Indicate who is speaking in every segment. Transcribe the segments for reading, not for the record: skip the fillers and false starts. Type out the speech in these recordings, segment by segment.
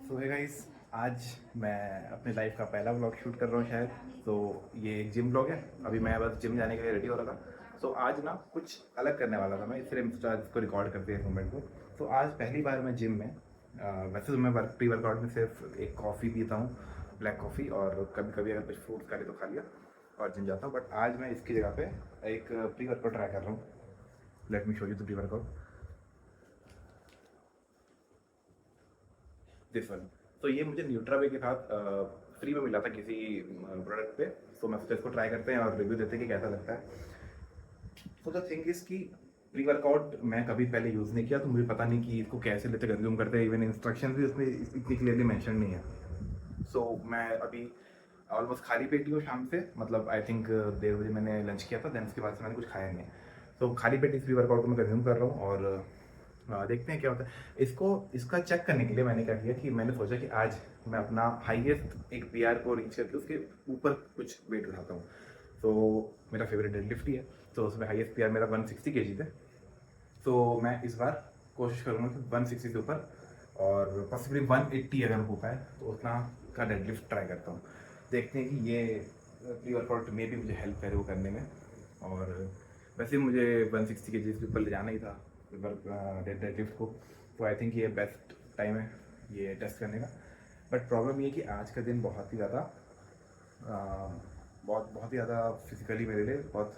Speaker 1: सो है गाइस, आज मैं अपनी लाइफ का पहला व्लॉग शूट कर रहा हूँ शायद। तो ये एक जिम व्लॉग है। अभी मैं बस जिम जाने के लिए रेडी हो रहा था। सो आज ना कुछ अलग करने वाला था मैं, इसलिए मैं सोचा इसको रिकॉर्ड करते हैं इस मोमेंट को। तो आज पहली बार मैं जिम में वैसे तो मैं प्री वर्कआउट में सिर्फ एक कॉफ़ी पीता हूँ, ब्लैक कॉफ़ी, और कभी कभी अगर कुछ फ्रूट्स खा लिए तो खा लिया और जिम जाता हूँ। बट आज मैं इसकी जगह पे एक प्री वर्कआउट ट्राई कर रहा हूँ। Let me show you the pre workout, this one. तो ये मुझे न्यूट्रावे के साथ फ्री में मिला था किसी प्रोडक्ट पे। तो मैं सोचा इसको ट्राई करते हैं और रिव्यू देते हैं कि कैसा लगता है। तो द थिंग इज कि प्री वर्कआउट मैं कभी पहले यूज़ नहीं किया, तो मुझे पता नहीं कि इसको कैसे लेते कंज्यूम करते हैं। इवन इंस्ट्रक्शन भी उसमें इतनी क्लियरली मेंशन नहीं है। सो मैं अभी ऑलमोस्ट खाली पेट ही हूँ शाम से, मतलब आई थिंक 1:30 बजे मैंने लंच किया था, देन उसके बाद से मैंने कुछ खाया नहीं है। तो खाली पेट इस प्री वर्कआउट को मैं कंज्यूम कर रहा हूँ और देखते हैं क्या होता है। इसका चेक करने के लिए मैंने क्या किया कि मैंने सोचा कि आज मैं अपना हाईएस्ट एक पीआर को रीच करके उसके ऊपर कुछ वेट उठाता हूँ। तो मेरा फेवरेट डेडलिफ्ट ही है, तो उसमें हाईएस्ट पीआर मेरा 160 kg थे। तो मैं इस बार कोशिश करूँगा कि 160 से ऊपर, और पॉसिबली 180 अगर हो पाए तो उतना का डेडलिफ्ट ट्राई करता हूँ। देखते हैं कि ये प्री वर्कआउट में भी मुझे हेल्प करे वो करने में। और वैसे मुझे 160 kg से ऊपर ले जाना ही था डेडलिफ्ट को। तो आई थिंक ये बेस्ट टाइम है ये टेस्ट करने का। बट प्रॉब्लम ये कि आज का दिन बहुत ही ज़्यादा बहुत ही ज़्यादा फिजिकली मेरे लिए बहुत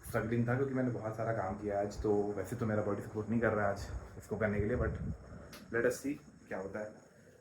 Speaker 1: स्ट्रगलिंग था, क्योंकि मैंने बहुत सारा काम किया आज। तो वैसे तो मेरा बॉडी सपोर्ट नहीं कर रहा है आज इसको करने के लिए, बट लेट अस सी क्या होता है,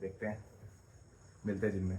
Speaker 1: देखते हैं, मिलते हैं जिम में।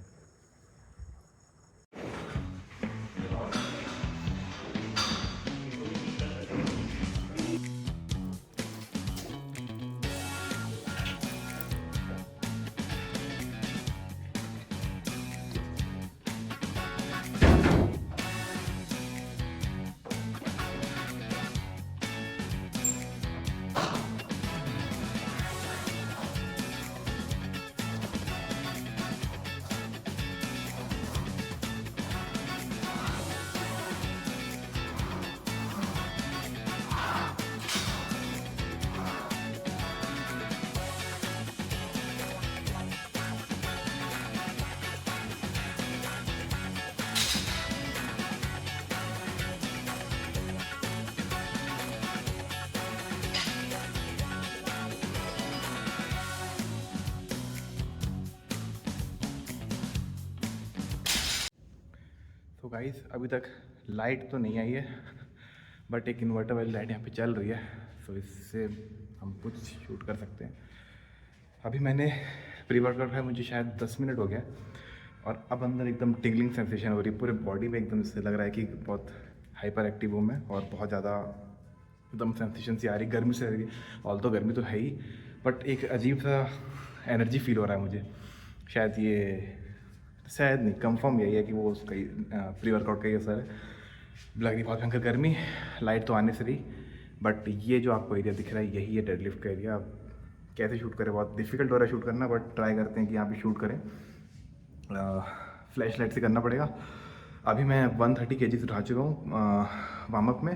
Speaker 1: तो गाइस, अभी तक लाइट तो नहीं आई है, बट एक इन्वर्टर वाली लाइट यहाँ पे चल रही है, तो इससे हम कुछ शूट कर सकते हैं। अभी मैंने प्री वर्कआउट है, मुझे शायद 10 मिनट हो गया, और अब अंदर एकदम टिंगलिंग सेंसेशन हो रही है पूरे बॉडी में। एकदम से लग रहा है कि बहुत हाइपर एक्टिव हूँ मैं, और बहुत ज़्यादा एकदम सेंसेशन सी आ रही, गर्मी से आ रही। ऑल तो गर्मी तो है ही, बट एक अजीब सा एनर्जी फील हो रहा है मुझे। शायद नहीं, कंफर्म यही है कि वो उसका प्री वर्कआउट का ही असर है। लग रही बहुत भयंकर गर्मी, लाइट तो आने से रही, बट ये जो आपको एरिया दिख रहा है यही है डेडलिफ्ट का एरिया। अब कैसे शूट करें, बहुत डिफिकल्ट हो रहा है शूट करना, बट ट्राई करते हैं कि यहाँ पे शूट करें। फ्लैश लाइट से करना पड़ेगा। अभी मैं 130 kg उठा चुका हूँ वार्म अप में।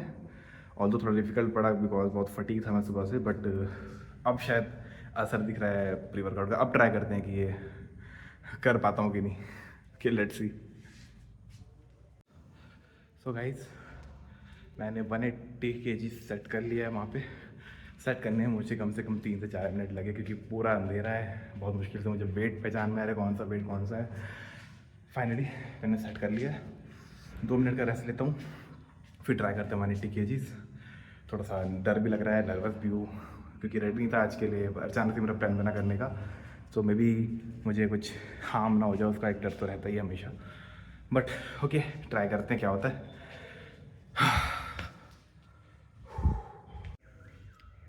Speaker 1: ऑल तो थोड़ा डिफिकल्ट पड़ा बिकॉज बहुत फटीग था मैं सुबह से, बट अब शायद असर दिख रहा है प्री वर्कआउट का। अब ट्राई करते हैं कि ये कर पाता हूँ कि नहीं, कि लेट्स सी। सो गाइज, मैंने 180 kg सेट कर लिया है वहाँ पे। सेट करने में मुझे कम से कम 3 से 4 मिनट लगे, क्योंकि पूरा अंधेरा है। बहुत मुश्किल से मुझे वेट पहचान में आ रहा है, कौन सा वेट कौन सा है। फाइनली मैंने सेट कर लिया है। 2 मिनट का रेस्ट लेता हूँ, फिर ट्राई करते हैं 180 kg। थोड़ा सा डर भी लग रहा है, नर्वस भी हूँ, क्योंकि रेडी नहीं था आज के लिए। अचानक से मेरा प्लान बना करने का, तो मे बी मुझे कुछ हार्म ना हो जाए, उसका एक डर तो रहता ही है हमेशा। बट ओके, ट्राई करते हैं क्या होता है।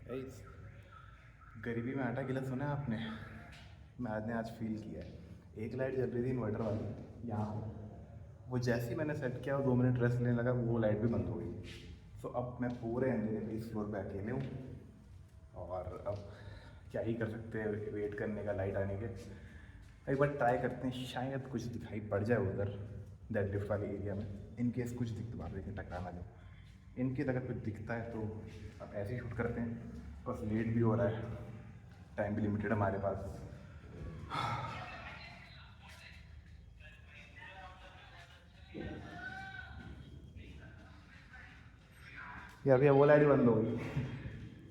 Speaker 1: गाइस, गरीबी में आटा गिला सुना है आपने? मैंने आज फील किया है। एक लाइट जल रही थी इन्वर्टर वाली यहाँ पे, वो जैसे ही मैंने सेट किया और 2 मिनट रेस्ट लेने लगा, वो लाइट भी बंद हो गई। तो अब मैं पूरे अंधेरे में इस फ्लोर पे अकेले हूँ, और अब क्या ही कर सकते हैं वेट करने का लाइट आने के। एक बार ट्राई करते हैं, शायद कुछ दिखाई पड़ जाए उधर डेडलिफ्ट वाले एरिया में। इनकेस कुछ दिखता, बाहर देखें टकराना जो, इनकेस अगर कुछ दिखता है तो अब ऐसे ही शूट करते हैं। बस लेट भी हो रहा है, टाइम भी लिमिटेड हमारे पास। यार भैया वो लाइट बंद हो गई।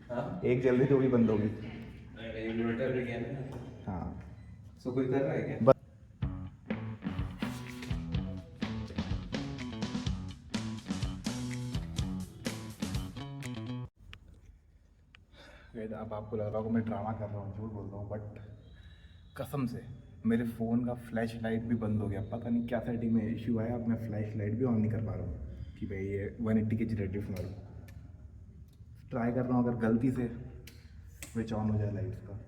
Speaker 2: हाँ
Speaker 1: एक जल रही थी वो भी बंद हो गई।
Speaker 2: अरे इन्वर्टर भी गया ना।
Speaker 1: हाँ
Speaker 2: सो कोई कर रहा है क्या?
Speaker 1: बस अब आपको लग रहा होगा मैं ड्रामा कर रहा हूँ, झूठ बोल रहा हूँ, बट कसम से मेरे फ़ोन का फ्लैश लाइट भी बंद हो गया। पता नहीं क्या सेटिंग में इशू आया, अब मैं फ्लैश लाइट भी ऑन नहीं कर पा रहा हूँ कि भाई ये 180 के रेडियस मारूँ। ट्राई कर रहा हूँ अगर गलती से स्विच ऑन हो जाए लाइट्स का।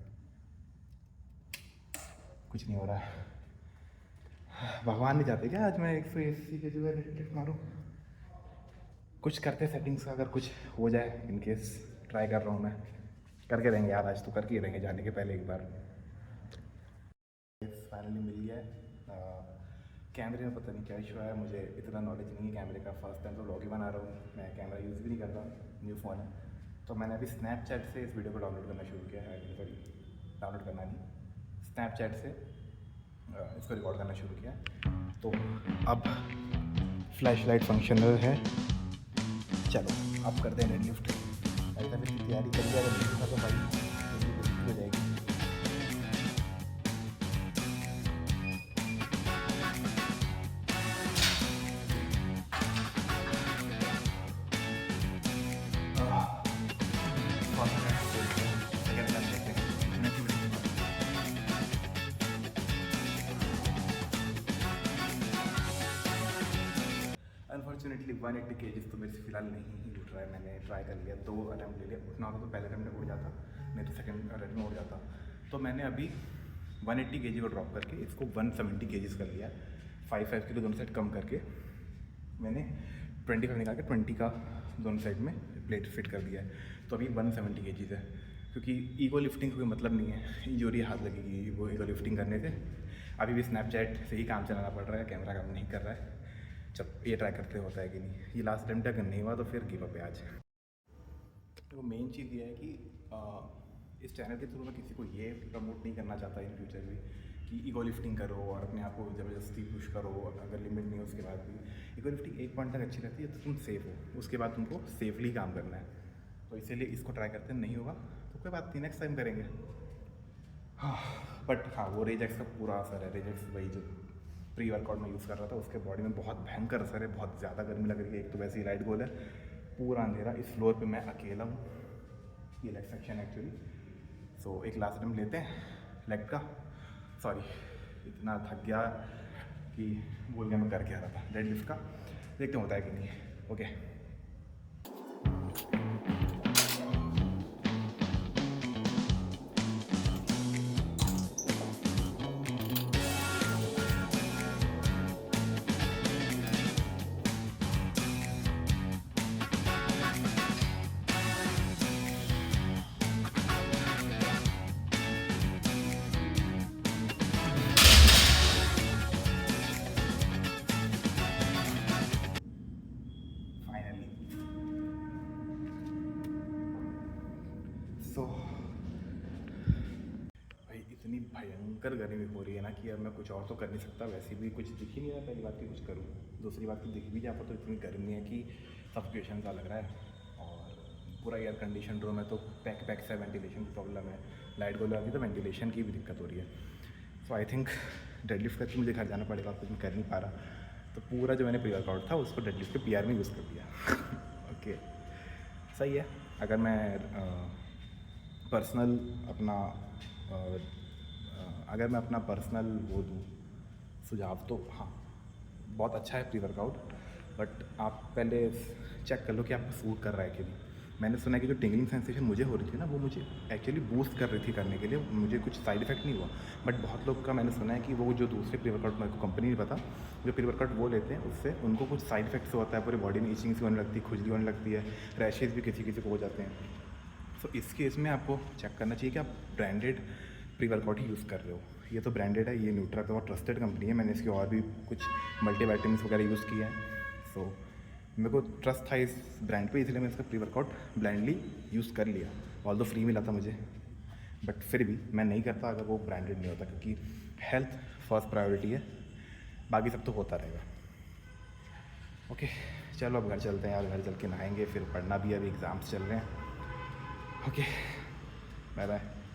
Speaker 1: कुछ नहीं हो रहा है। भगवान नहीं चाहते क्या आज मैं 180 के रेडियस मारूँ? कुछ करते सेटिंग्स का, अगर कुछ हो जाए इन केस। ट्राई कर रहा हूँ मैं, करके रहेंगे यार, आज तो करके ही रहेंगे जाने के पहले एक बार। फाइनली मिल गया है। कैमरे में पता नहीं क्या इशू है, मुझे इतना नॉलेज नहीं है कैमरे का। फर्स्ट टाइम तो व्लॉग ही बना रहा हूँ, मैं कैमरा यूज़ भी नहीं करता, न्यू फ़ोन है। तो मैंने अभी स्नैपचैट से इस वीडियो को डाउनलोड करना शुरू किया है। सॉरी, डाउनलोड करना नहीं, स्नैपचैट से इसको रिकॉर्ड करना शुरू किया। तो अब फ्लैश लाइट फंक्शनल है। चलो अब करते हैं डेडलिफ्ट। ऐसा फिर तैयारी कर लिया, अगर नहीं था तो भाई हो जाएगी। अनफॉर्चुनेटली 180 केजीज तो मेरे से फिलहाल नहीं ही उठ रहा है। मैंने ट्राई कर लिया, 2 अटैम्प्ट ले लिया। उठना होता तो पहले अटैम्प्ट में उठ जाता, नहीं तो सेकंड अटैम्प्ट में उठ जाता। तो मैंने अभी 180 केजी को ड्रॉप करके इसको 170 केजीज कर लिया। 5 किलो दोनों साइड कम करके मैंने 25 निकाल के 20 का दोनों साइड में प्लेट फिट कर दिया है। तो अभी 170 केजीज है, क्योंकि ईगो लिफ्टिंग का कोई मतलब नहीं है, इंजरी हाथ लगेगी वो ईगो लिफ्टिंग करने से। अभी भी स्नैपचैट से ही काम चलाना पड़ रहा है, कैमरा काम नहीं कर रहा है। जब ये ट्राई करते होता है कि नहीं, ये लास्ट टाइम तक नहीं हुआ तो फिर गिव अप है आज। तो मेन चीज़ ये है कि इस चैनल के थ्रू मैं किसी को ये प्रमोट नहीं करना चाहता इन फ्यूचर भी कि ईगो लिफ्टिंग करो और अपने आप को ज़बरदस्ती पुश करो, अगर लिमिट नहीं हो उसके बाद भी। ईगो लिफ्टिंग एक पॉइंट तक अच्छी रहती है तो तुम सेफ हो, उसके बाद तुमको सेफली काम करना है। तो इसीलिए इसको ट्राई करते हैं, नहीं होगा तो कोई बात नहीं, नेक्स्ट टाइम करेंगे। हाँ, बट हाँ वो रेजेक्स का पूरा असर है। रेजेक्स वही जो प्री वर्कआउट में यूज़ कर रहा था, उसके बॉडी में बहुत भयंकर असर है, बहुत ज़्यादा गर्मी लग रही है। एक तो वैसे ही लाइट गोल है, पूरा अंधेरा, इस फ्लोर पे मैं अकेला हूँ। ये लेग सेक्शन एक्चुअली। सो एक लास्ट टाइम लेते हैं लेग का। सॉरी, इतना थक गया कि भूल गया मैं करके आ रहा था डेड लिफ्ट का। देखते होता है कि नहीं। ओके, सो भाई इतनी भयंकर गर्मी हो रही है ना कि अब मैं कुछ और तो कर नहीं सकता। वैसे भी कुछ दिख ही नहीं रहा, पहली बात की कुछ करूँ, दूसरी बात की दिख भी जाता तो इतनी गर्मी है कि सफोकेशन सा लग रहा है। और पूरा एयर कंडीशन रूम है तो पैक से वेंटिलेशन की प्रॉब्लम है। लाइट गोल आती है तो वेंटिलेशन की भी दिक्कत हो रही है। सो आई थिंक डेडलिफ्ट करके मुझे घर जाना पड़ेगा, कुछ मैं कर नहीं पा रहा। तो पूरा जो मैंने प्री वर्कआउट था उसको डेडलिफ्ट के PR में यूज़ कर दिया। ओके, सही है। अगर मैं पर्सनल अपना अगर मैं अपना पर्सनल वो दूँ सुझाव तो हाँ, बहुत अच्छा है प्री वर्कआउट, बट आप पहले चेक कर लो कि आपको सूट कर रहा है कि नहीं। मैंने सुना है कि जो टिंगलिंग सेंसेशन मुझे हो रही थी ना, वो मुझे एक्चुअली बूस्ट कर रही थी करने के लिए, मुझे कुछ साइड इफेक्ट नहीं हुआ। बट बहुत लोग का मैंने सुना है कि वो जो दूसरे प्री वर्कआउट, मेरे को कंपनी नहीं पता, जो प्री वर्कआउट वो लेते हैं उससे उनको कुछ साइड इफेक्ट्स होता है, पूरी बॉडी में इचिंग सी होने लगती है, खुजली होने लगती है, रैशेज़ भी किसी किसी को हो जाते हैं। तो इस केस में आपको चेक करना चाहिए कि आप ब्रांडेड प्री वर्कआउट ही यूज़ कर रहे हो। ये तो ब्रांडेड है, ये न्यूट्रा तो बहुत ट्रस्टेड कंपनी है। मैंने इसके और भी कुछ मल्टीविटामिन्स वगैरह यूज़ किया है। सो मेरे को ट्रस्ट था इस ब्रांड पे, इसलिए मैं इसका प्री वर्कआउट ब्लाइंडली यूज़ कर लिया। ऑल दो फ्री मिला था मुझे, बट फिर भी मैं नहीं करता अगर वो ब्रांडेड नहीं होता, क्योंकि हेल्थ फर्स्ट प्रायोरिटी है, बाकी सब तो होता रहेगा। ओके चलो अब घर चलते हैं यार, घर चल के नहाएंगे, फिर पढ़ना भी है, अभी एग्ज़ाम्स चल रहे हैं। Okay bye bye.